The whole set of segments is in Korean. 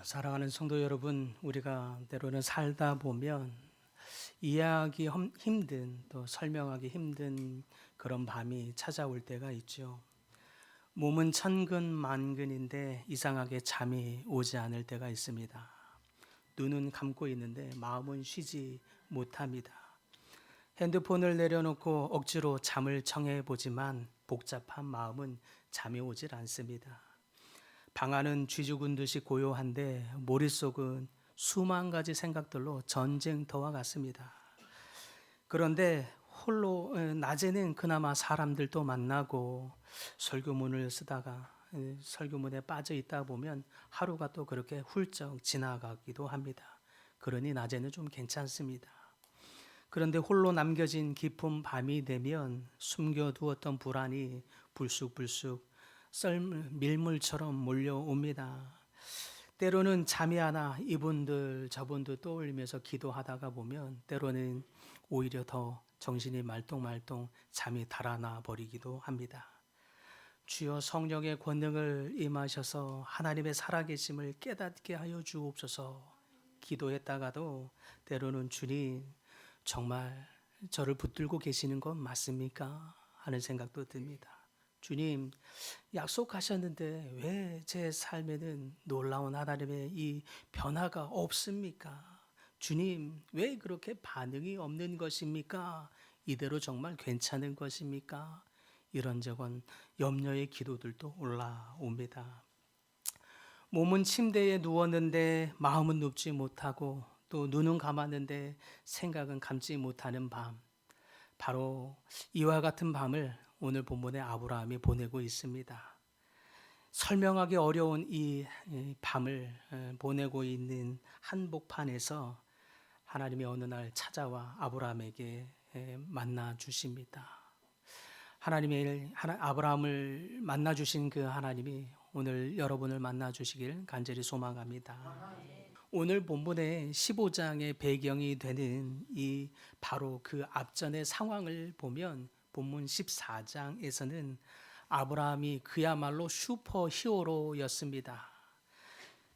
사랑하는 성도 여러분, 우리가 때로는 살다 보면 이해하기 힘든, 또 설명하기 힘든 그런 밤이 찾아올 때가 있죠. 몸은 천근만근인데 이상하게 잠이 오지 않을 때가 있습니다. 눈은 감고 있는데 마음은 쉬지 못합니다. 핸드폰을 내려놓고 억지로 잠을 청해보지만 복잡한 마음은 잠이 오질 않습니다. 방 안은 쥐죽은 듯이 고요한데 머릿속은 수만 가지 생각들로 전쟁터와 같습니다. 그런데 홀로 낮에는 그나마 사람들도 만나고 설교문을 쓰다가 설교문에 빠져 있다 보면 하루가 또 그렇게 훌쩍 지나가기도 합니다. 그러니 낮에는 좀 괜찮습니다. 그런데 홀로 남겨진 깊은 밤이 되면 숨겨두었던 불안이 불쑥불쑥 밀물처럼 몰려옵니다. 때로는 잠이 안 와 이분들 저분들 떠올리면서 기도하다가 보면 때로는 오히려 더 정신이 말똥말똥 잠이 달아나 버리기도 합니다. 주여 성령의 권능을 임하셔서 하나님의 살아계심을 깨닫게 하여 주옵소서. 기도했다가도 때로는 주님 정말 저를 붙들고 계시는 건 맞습니까? 하는 생각도 듭니다. 주님 약속하셨는데 왜 제 삶에는 놀라운 하나님의 이 변화가 없습니까? 주님 왜 그렇게 반응이 없는 것입니까? 이대로 정말 괜찮은 것입니까? 이런저런 염려의 기도들도 올라옵니다. 몸은 침대에 누웠는데 마음은 눕지 못하고 또 눈은 감았는데 생각은 감지 못하는 밤. 바로 이와 같은 밤을 오늘 본문의 아브라함이 보내고 있습니다. 설명하기 어려운 이 밤을 보내고 있는 한복판에서 하나님이 어느 날 찾아와 아브라함에게 만나 주십니다. 아브라함을 만나 주신 그 하나님이 오늘 여러분을 만나 주시길 간절히 소망합니다. 오늘 본문의 15장의 배경이 되는 이 바로 그 앞전의 상황을 보면 본문 14장에서는 아브라함이 그야말로 슈퍼 히어로였습니다.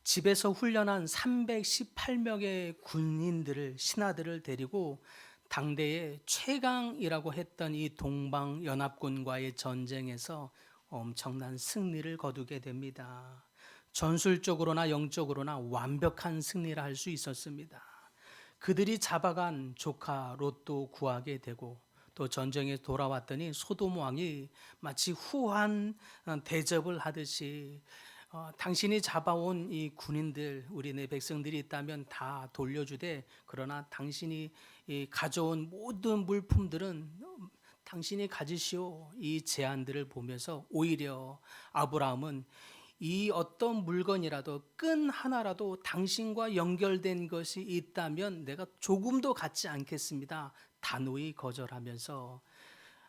집에서 훈련한 318명의 군인들을 신하들을 데리고 당대의 최강이라고 했던 이 동방연합군과의 전쟁에서 엄청난 승리를 거두게 됩니다. 전술적으로나 영적으로나 완벽한 승리를 할 수 있었습니다. 그들이 잡아간 조카 롯도 구하게 되고 또 전쟁에 돌아왔더니 소돔 왕이 마치 후한 대접을 하듯이 당신이 잡아온 이 군인들 우리 내 백성들이 있다면 다 돌려주되 그러나 당신이 가져온 모든 물품들은 당신이 가지시오. 이 제안들을 보면서 오히려 아브라함은 이 어떤 물건이라도 끈 하나라도 당신과 연결된 것이 있다면 내가 조금도 갖지 않겠습니다. 단호히 거절하면서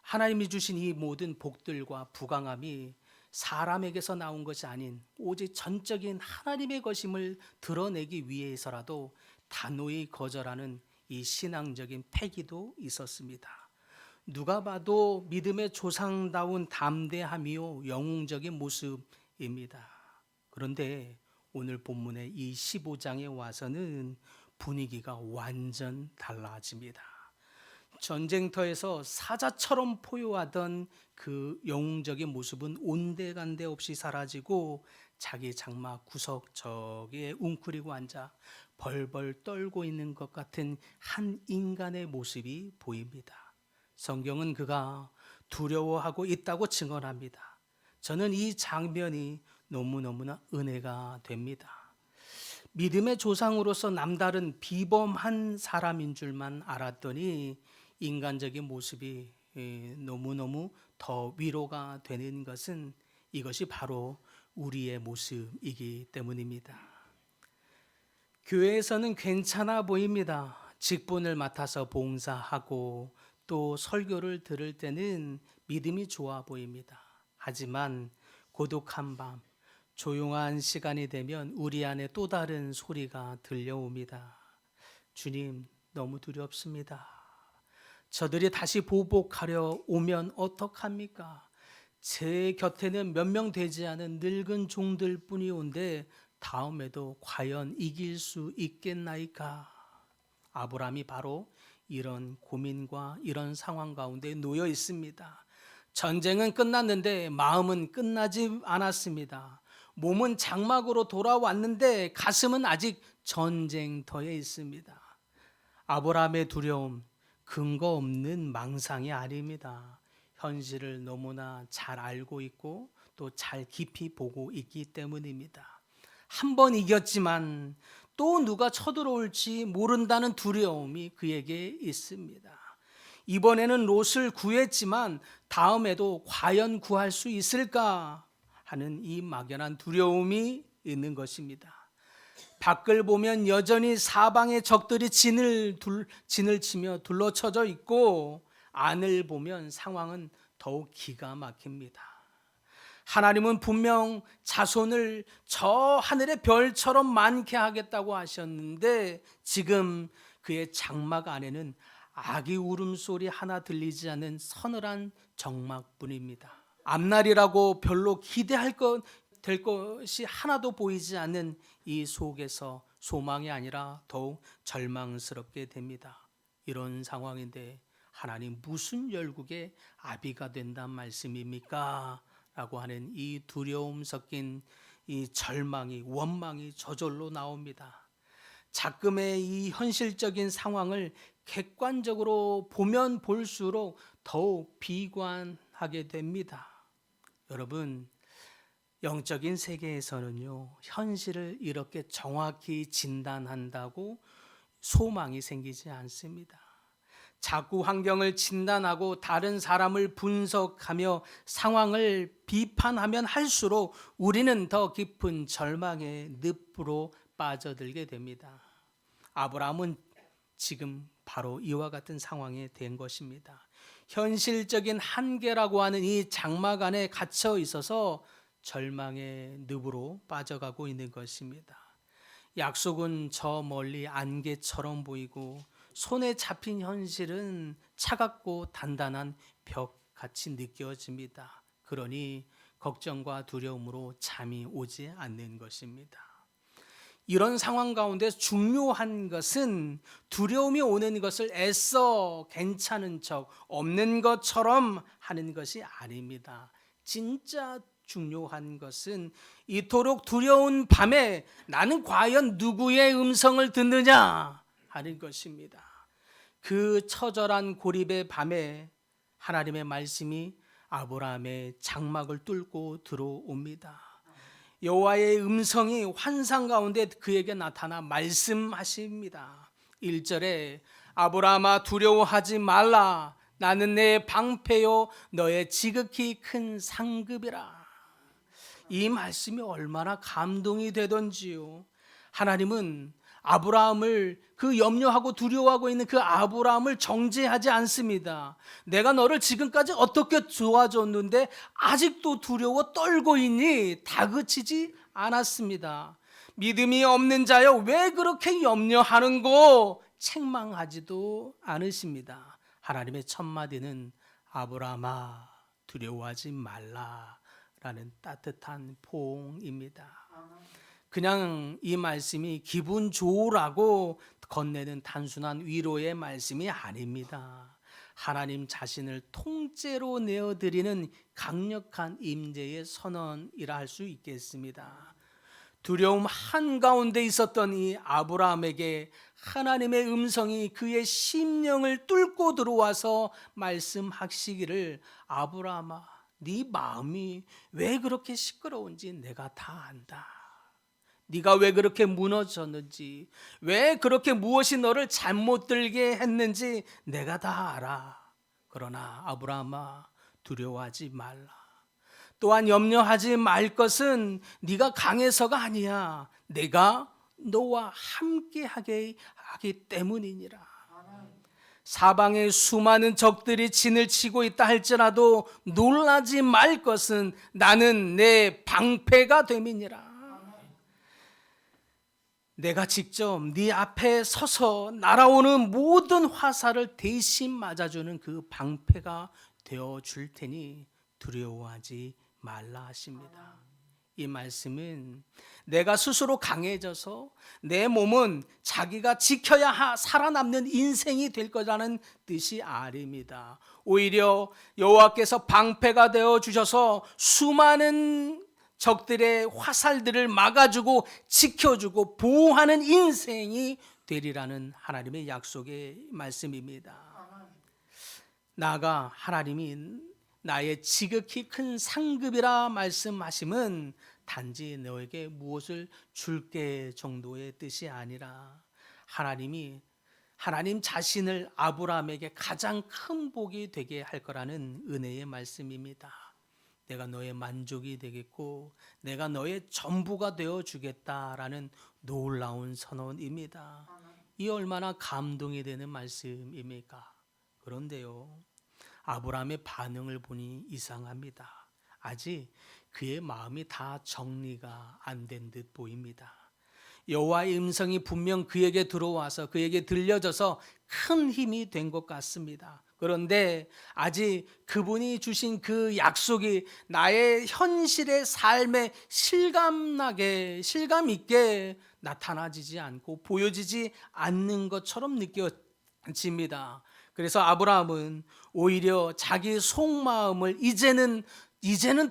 하나님이 주신 이 모든 복들과 부강함이 사람에게서 나온 것이 아닌 오직 전적인 하나님의 것임을 드러내기 위해서라도 단호히 거절하는 이 신앙적인 패기도 있었습니다. 누가 봐도 믿음의 조상다운 담대함이요 영웅적인 모습입니다. 그런데 오늘 본문의 이 15장에 와서는 분위기가 완전 달라집니다. 전쟁터에서 사자처럼 포효하던 그 영웅적인 모습은 온데간데 없이 사라지고 자기 장막 구석저기에 웅크리고 앉아 벌벌 떨고 있는 것 같은 한 인간의 모습이 보입니다. 성경은 그가 두려워하고 있다고 증언합니다. 저는 이 장면이 너무너무나 은혜가 됩니다. 믿음의 조상으로서 남다른 비범한 사람인 줄만 알았더니 인간적인 모습이 너무너무 더 위로가 되는 것은 이것이 바로 우리의 모습이기 때문입니다. 교회에서는 괜찮아 보입니다. 직분을 맡아서 봉사하고 또 설교를 들을 때는 믿음이 좋아 보입니다. 하지만 고독한 밤, 조용한 시간이 되면 우리 안에 또 다른 소리가 들려옵니다. 주님, 너무 두렵습니다. 저들이 다시 보복하려 오면 어떡합니까? 제 곁에는 몇 명 되지 않은 늙은 종들 뿐이온데 다음에도 과연 이길 수 있겠나이까? 아브라함이 바로 이런 고민과 이런 상황 가운데 놓여 있습니다. 전쟁은 끝났는데 마음은 끝나지 않았습니다. 몸은 장막으로 돌아왔는데 가슴은 아직 전쟁터에 있습니다. 아브라함의 두려움, 근거 없는 망상이 아닙니다. 현실을 너무나 잘 알고 있고 또 잘 깊이 보고 있기 때문입니다. 한 번 이겼지만 또 누가 쳐들어올지 모른다는 두려움이 그에게 있습니다. 이번에는 롯을 구했지만 다음에도 과연 구할 수 있을까 하는 이 막연한 두려움이 있는 것입니다. 밖을 보면 여전히 사방의 적들이 진을 치며 둘러쳐져 있고 안을 보면 상황은 더욱 기가 막힙니다. 하나님은 분명 자손을 저 하늘의 별처럼 많게 하겠다고 하셨는데 지금 그의 장막 안에는 아기 울음소리 하나 들리지 않는 서늘한 정막뿐입니다. 앞날이라고 별로 될 것이 하나도 보이지 않는 이 속에서 소망이 아니라 더욱 절망스럽게 됩니다. 이런 상황인데 하나님 무슨 열국의 아비가 된단 말씀입니까? 라고 하는 이 두려움 섞인 이 절망이 원망이 저절로 나옵니다. 자금의 이 현실적인 상황을 객관적으로 보면 볼수록 더욱 비관하게 됩니다. 여러분, 영적인 세계에서는요, 현실을 이렇게 정확히 진단한다고 소망이 생기지 않습니다. 자꾸 환경을 진단하고 다른 사람을 분석하며 상황을 비판하면 할수록 우리는 더 깊은 절망의 늪으로 빠져들게 됩니다. 아브라함은 지금 바로 이와 같은 상황에 된 것입니다. 현실적인 한계라고 하는 이 장막 안에 갇혀 있어서 절망의 늪으로 빠져가고 있는 것입니다. 약속은 저 멀리 안개처럼 보이고 손에 잡힌 현실은 차갑고 단단한 벽같이 느껴집니다. 그러니 걱정과 두려움으로 잠이 오지 않는 것입니다. 이런 상황 가운데 중요한 것은 두려움이 오는 것을 애써 괜찮은 척 없는 것처럼 하는 것이 아닙니다. 진짜 중요한 것은 이토록 두려운 밤에 나는 과연 누구의 음성을 듣느냐 하는 것입니다. 그 처절한 고립의 밤에 하나님의 말씀이 아브라함의 장막을 뚫고 들어옵니다. 여호와의 음성이 환상 가운데 그에게 나타나 말씀하십니다. 1절에 아브라함아 두려워하지 말라. 나는 내 방패요 너의 지극히 큰 상급이라. 이 말씀이 얼마나 감동이 되던지요. 하나님은 아브라함을 그 염려하고 두려워하고 있는 그 아브라함을 정죄하지 않습니다. 내가 너를 지금까지 어떻게 도와줬는데 아직도 두려워 떨고 있니? 다그치지 않았습니다. 믿음이 없는 자여 왜 그렇게 염려하는고? 책망하지도 않으십니다. 하나님의 첫 마디는 아브라함아 두려워하지 말라라는 따뜻한 포옹입니다. 그냥 이 말씀이 기분 좋으라고 건네는 단순한 위로의 말씀이 아닙니다. 하나님 자신을 통째로 내어드리는 강력한 임재의 선언이라 할 수 있겠습니다. 두려움 한가운데 있었던 이 아브라함에게 하나님의 음성이 그의 심령을 뚫고 들어와서 말씀하시기를 아브라함아 네 마음이 왜 그렇게 시끄러운지 내가 다 안다. 네가 왜 그렇게 무너졌는지, 왜 그렇게 무엇이 너를 잘못 들게 했는지 내가 다 알아. 그러나 아브라함아 두려워하지 말라. 또한 염려하지 말 것은 네가 강해서가 아니야. 내가 너와 함께하게 하기 때문이니라. 사방에 수많은 적들이 진을 치고 있다 할지라도 놀라지 말 것은 나는 내 방패가 됨이니라. 내가 직접 네 앞에 서서 날아오는 모든 화살을 대신 맞아주는 그 방패가 되어 줄 테니 두려워하지 말라 하십니다. 이 말씀은 내가 스스로 강해져서 내 몸은 자기가 지켜야 살아남는 인생이 될 거라는 뜻이 아닙니다. 오히려 여호와께서 방패가 되어 주셔서 수많은 적들의 화살들을 막아주고 지켜주고 보호하는 인생이 되리라는 하나님의 약속의 말씀입니다. 나아가 하나님이 나의 지극히 큰 상급이라 말씀하심은 단지 너에게 무엇을 줄게 정도의 뜻이 아니라 하나님 자신을 아브라함에게 가장 큰 복이 되게 할 거라는 은혜의 말씀입니다. 내가 너의 만족이 되겠고 내가 너의 전부가 되어 주겠다라는 놀라운 선언입니다. 이 얼마나 감동이 되는 말씀입니까? 그런데요, 아브라함의 반응을 보니 이상합니다. 아직 그의 마음이 다 정리가 안 된 듯 보입니다. 여호와의 음성이 분명 그에게 들어와서 그에게 들려져서 큰 힘이 된 것 같습니다. 그런데 아직 그분이 주신 그 약속이 나의 현실의 삶에 실감 있게 나타나지지 않고 보여지지 않는 것처럼 느껴집니다. 그래서 아브라함은 오히려 자기 속마음을 이제는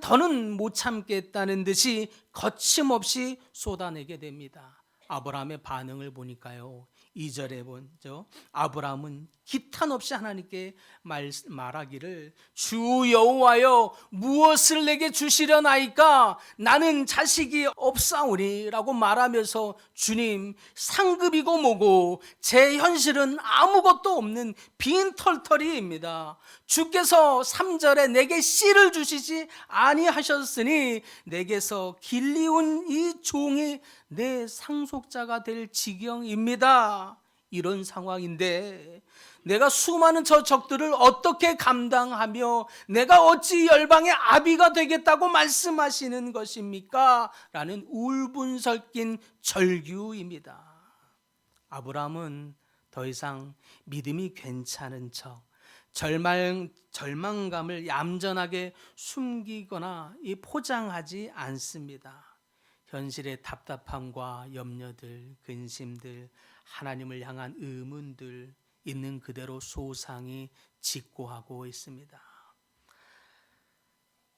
더는 못 참겠다는 듯이 거침없이 쏟아내게 됩니다. 아브라함의 반응을 보니까요, 2절에 보죠. 아브라함은 기탄 없이 하나님께 말하기를 주 여호와여 무엇을 내게 주시려나이까 나는 자식이 없사오니 라고 말하면서 주님 상급이고 뭐고 제 현실은 아무것도 없는 빈털터리입니다. 주께서 3절에 내게 씨를 주시지 아니하셨으니 내게서 길리운 이 종이 내 상속자가 될 지경입니다. 이런 상황인데 내가 수많은 저 적들을 어떻게 감당하며 내가 어찌 열방의 아비가 되겠다고 말씀하시는 것입니까? 라는 울분 섞인 절규입니다. 아브라함은 더 이상 믿음이 괜찮은 척 절망감을 얌전하게 숨기거나 포장하지 않습니다. 현실의 답답함과 염려들, 근심들, 하나님을 향한 의문들 있는 그대로 소상히 직고하고 있습니다.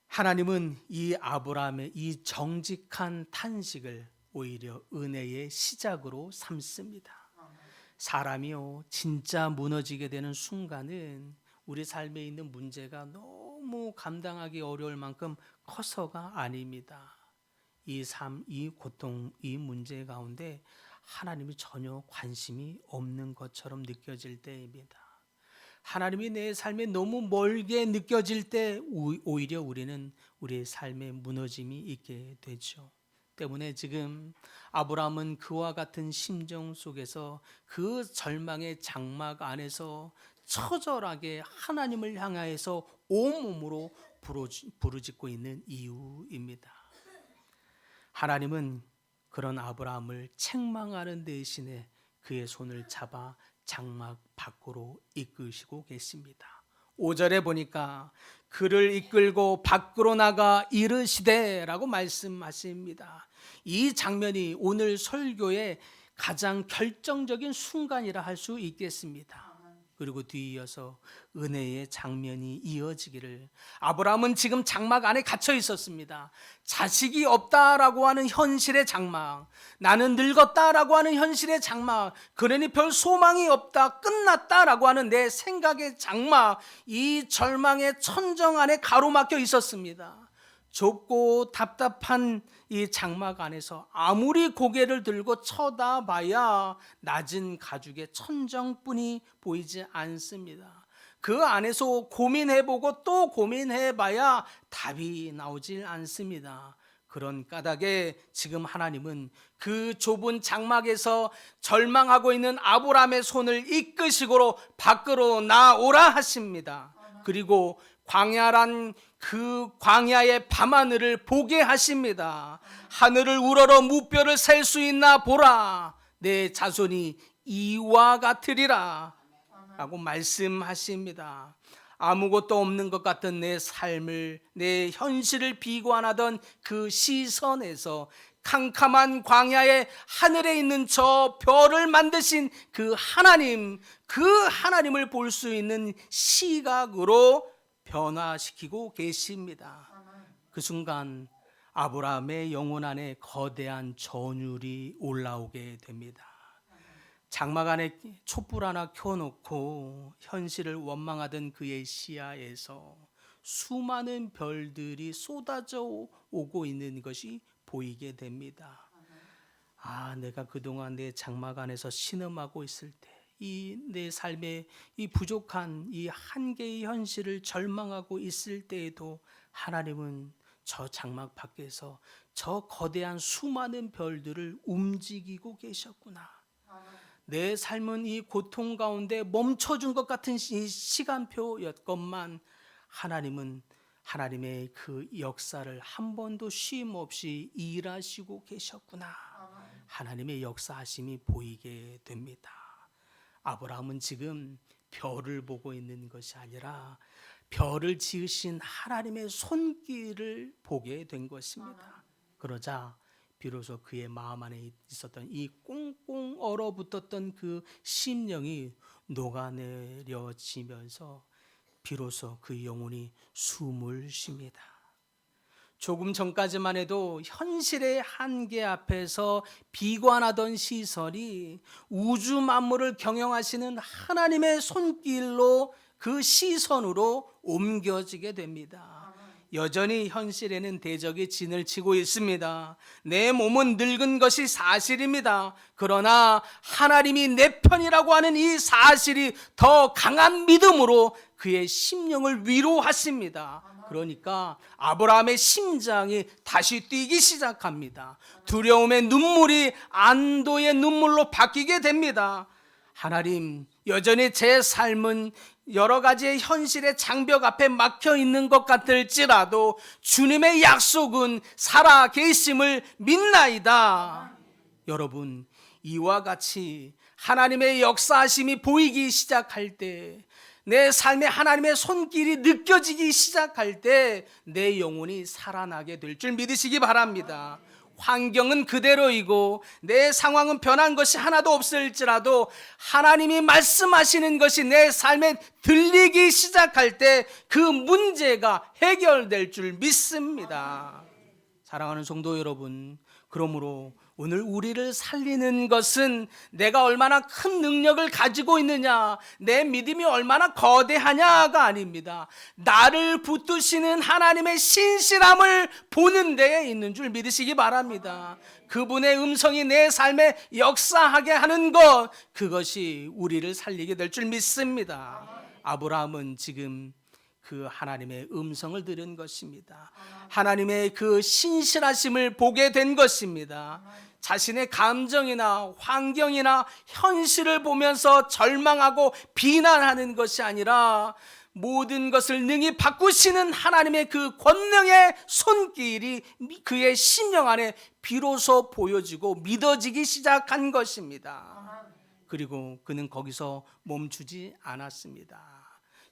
하나님은 이 아브라함의 이 정직한 탄식을 오히려 은혜의 시작으로 삼습니다. 사람이요, 진짜 무너지게 되는 순간은 우리 삶에 있는 문제가 너무 감당하기 어려울 만큼 커서가 아닙니다. 이 삶, 이 고통, 이 문제 가운데 하나님이 전혀 관심이 없는 것처럼 느껴질 때입니다. 하나님이 내 삶에 너무 멀게 느껴질 때 오히려 우리는 우리의 삶에 무너짐이 있게 되죠. 때문에 지금 아브라함은 그와 같은 심정 속에서 그 절망의 장막 안에서 처절하게 하나님을 향하여서 온몸으로 부르짖고 있는 이유입니다. 하나님은 그런 아브라함을 책망하는 대신에 그의 손을 잡아 장막 밖으로 이끄시고 계십니다. 5절에 보니까 그를 이끌고 밖으로 나가 이르시되 라고 말씀하십니다. 이 장면이 오늘 설교의 가장 결정적인 순간이라 할 수 있겠습니다. 그리고 뒤이어서 은혜의 장면이 이어지기를, 아브라함은 지금 장막 안에 갇혀 있었습니다. 자식이 없다라고 하는 현실의 장막, 나는 늙었다라고 하는 현실의 장막, 그러니 별 소망이 없다, 끝났다라고 하는 내 생각의 장막, 이 절망의 천정 안에 가로막혀 있었습니다. 좁고 답답한 이 장막 안에서 아무리 고개를 들고 쳐다봐야 낮은 가죽의 천정뿐이 보이지 않습니다. 그 안에서 고민해보고 또 고민해봐야 답이 나오질 않습니다. 그런 까닭에 지금 하나님은 그 좁은 장막에서 절망하고 있는 아브라함의 손을 이끄시고 밖으로 나오라 하십니다. 그리고 광야란 그 광야의 밤하늘을 보게 하십니다. 하늘을 우러러 무뼈를 셀 수 있나 보라. 내 자손이 이와 같으리라 라고 말씀하십니다. 아무것도 없는 것 같은 내 삶을, 내 현실을 비관하던 그 시선에서 캄캄한 광야의 하늘에 있는 저 별을 만드신 그 하나님을 볼 수 있는 시각으로 변화시키고 계십니다. 그 순간 아브라함의 영혼 안에 거대한 전율이 올라오게 됩니다. 장막 안에 촛불 하나 켜놓고 현실을 원망하던 그의 시야에서 수많은 별들이 쏟아져 오고 있는 것이 보이게 됩니다. 내가 그동안 내 장막 안에서 신음하고 있을 때, 이 내 삶의 이 부족한 이 한계의 현실을 절망하고 있을 때에도 하나님은 저 장막 밖에서 저 거대한 수많은 별들을 움직이고 계셨구나. 내 삶은 이 고통 가운데 멈춰준 것 같은 이 시간표였건만 하나님은 하나님의 그 역사를 한 번도 쉼 없이 일하시고 계셨구나. 하나님의 역사하심이 보이게 됩니다. 아브라함은 지금 별을 보고 있는 것이 아니라 별을 지으신 하나님의 손길을 보게 된 것입니다. 그러자 비로소 그의 마음 안에 있었던 이 꽁꽁 얼어붙었던 그 심령이 녹아내려지면서 비로소 그 영혼이 숨을 쉽니다. 조금 전까지만 해도 현실의 한계 앞에서 비관하던 시선이 우주 만물을 경영하시는 하나님의 손길로 그 시선으로 옮겨지게 됩니다. 여전히 현실에는 대적이 진을 치고 있습니다. 내 몸은 늙은 것이 사실입니다. 그러나 하나님이 내 편이라고 하는 이 사실이 더 강한 믿음으로 그의 심령을 위로하십니다. 그러니까 아브라함의 심장이 다시 뛰기 시작합니다. 두려움의 눈물이 안도의 눈물로 바뀌게 됩니다. 하나님, 여전히 제 삶은 여러 가지의 현실의 장벽 앞에 막혀 있는 것 같을지라도 주님의 약속은 살아 계심을 믿나이다. 여러분, 이와 같이 하나님의 역사하심이 보이기 시작할 때, 내 삶에 하나님의 손길이 느껴지기 시작할 때 내 영혼이 살아나게 될 줄 믿으시기 바랍니다. 환경은 그대로이고 내 상황은 변한 것이 하나도 없을지라도 하나님이 말씀하시는 것이 내 삶에 들리기 시작할 때 그 문제가 해결될 줄 믿습니다. 사랑하는 성도 여러분, 그러므로 오늘 우리를 살리는 것은 내가 얼마나 큰 능력을 가지고 있느냐, 내 믿음이 얼마나 거대하냐가 아닙니다. 나를 붙드시는 하나님의 신실함을 보는 데에 있는 줄 믿으시기 바랍니다. 그분의 음성이 내 삶에 역사하게 하는 것, 그것이 우리를 살리게 될 줄 믿습니다. 아브라함은 지금 그 하나님의 음성을 들은 것입니다. 하나님의 그 신실하심을 보게 된 것입니다. 자신의 감정이나 환경이나 현실을 보면서 절망하고 비난하는 것이 아니라 모든 것을 능히 바꾸시는 하나님의 그 권능의 손길이 그의 심령 안에 비로소 보여지고 믿어지기 시작한 것입니다. 그리고 그는 거기서 멈추지 않았습니다.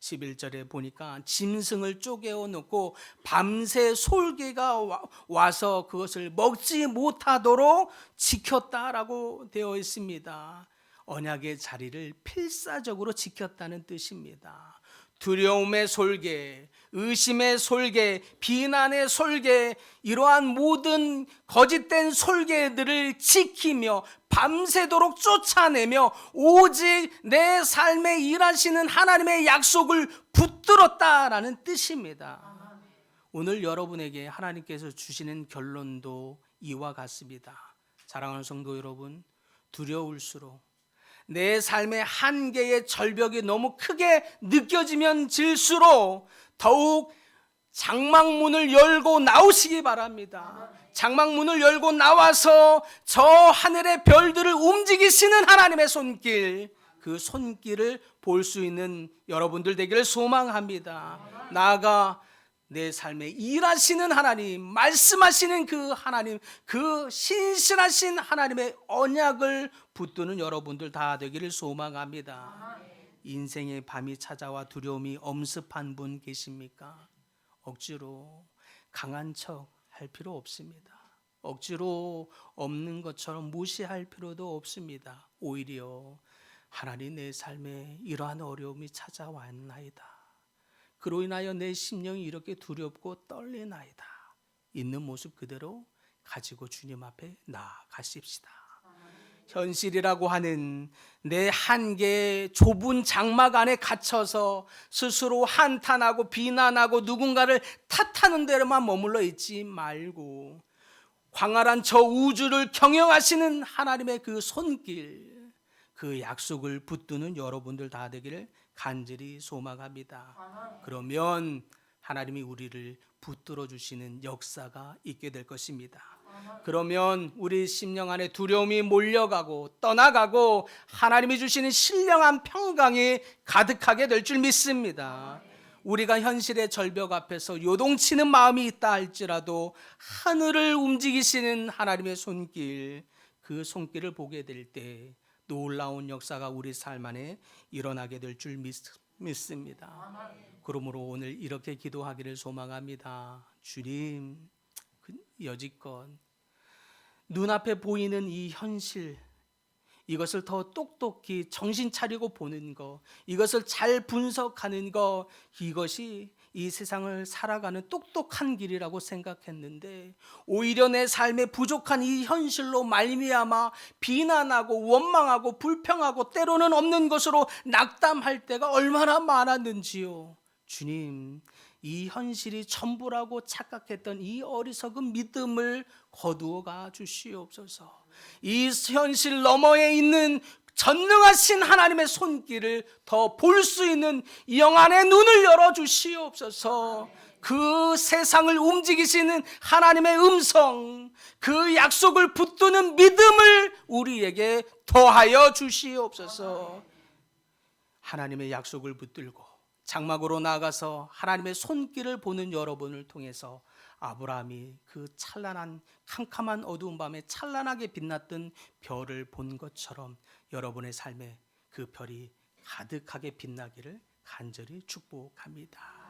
11절에 보니까 짐승을 쪼개어 놓고 밤새 솔개가 와서 그것을 먹지 못하도록 지켰다라고 되어 있습니다. 언약의 자리를 필사적으로 지켰다는 뜻입니다. 두려움의 솔개, 의심의 솔개, 비난의 솔개, 이러한 모든 거짓된 솔개들을 지키며 밤새도록 쫓아내며 오직 내 삶에 일하시는 하나님의 약속을 붙들었다라는 뜻입니다. 오늘 여러분에게 하나님께서 주시는 결론도 이와 같습니다. 사랑하는 성도 여러분, 두려울수록 내 삶의 한계의 절벽이 너무 크게 느껴지면 질수록 더욱 장막문을 열고 나오시기 바랍니다. 장막문을 열고 나와서 저 하늘의 별들을 움직이시는 하나님의 손길, 그 손길을 볼 수 있는 여러분들 되기를 소망합니다. 나아가 내 삶에 일하시는 하나님, 말씀하시는 그 하나님, 그 신실하신 하나님의 언약을 붙드는 여러분들 다 되기를 소망합니다. 인생의 밤이 찾아와 두려움이 엄습한 분 계십니까? 억지로 강한 척 할 필요 없습니다. 억지로 없는 것처럼 무시할 필요도 없습니다. 오히려 하나님 내 삶에 이러한 어려움이 찾아왔나이다. 그로 인하여 내 심령이 이렇게 두렵고 떨리나이다. 있는 모습 그대로 가지고 주님 앞에 나아가십시다. 현실이라고 하는 내 한계 좁은 장막 안에 갇혀서 스스로 한탄하고 비난하고 누군가를 탓하는 데로만 머물러 있지 말고 광활한 저 우주를 경영하시는 하나님의 그 손길, 그 약속을 붙드는 여러분들 다 되기를 간절히 소망합니다. 그러면 하나님이 우리를 붙들어 주시는 역사가 있게 될 것입니다. 그러면 우리 심령 안에 두려움이 몰려가고 떠나가고 하나님이 주시는 신령한 평강이 가득하게 될 줄 믿습니다. 우리가 현실의 절벽 앞에서 요동치는 마음이 있다 할지라도 하늘을 움직이시는 하나님의 손길, 그 손길을 보게 될 때 놀라운 역사가 우리 삶 안에 일어나게 될 줄 믿습니다. 그러므로 오늘 이렇게 기도하기를 소망합니다. 주님, 여지껏 눈앞에 보이는 이 현실, 이것을 더 똑똑히 정신 차리고 보는 것, 이것을 잘 분석하는 것, 이것이 이 세상을 살아가는 똑똑한 길이라고 생각했는데 오히려 내 삶에 부족한 이 현실로 말미암아 비난하고 원망하고 불평하고 때로는 없는 것으로 낙담할 때가 얼마나 많았는지요. 주님, 이 현실이 전부라고 착각했던 이 어리석은 믿음을 거두어가 주시옵소서. 이 현실 너머에 있는 전능하신 하나님의 손길을 더 볼 수 있는 영안의 눈을 열어 주시옵소서. 그 세상을 움직이시는 하나님의 음성, 그 약속을 붙드는 믿음을 우리에게 더하여 주시옵소서. 하나님의 약속을 붙들고 장막으로 나아가서 하나님의 손길을 보는 여러분을 통해서 아브라함이 그 찬란한 캄캄한 어두운 밤에 찬란하게 빛났던 별을 본 것처럼 여러분의 삶에 그 별이 가득하게 빛나기를 간절히 축복합니다.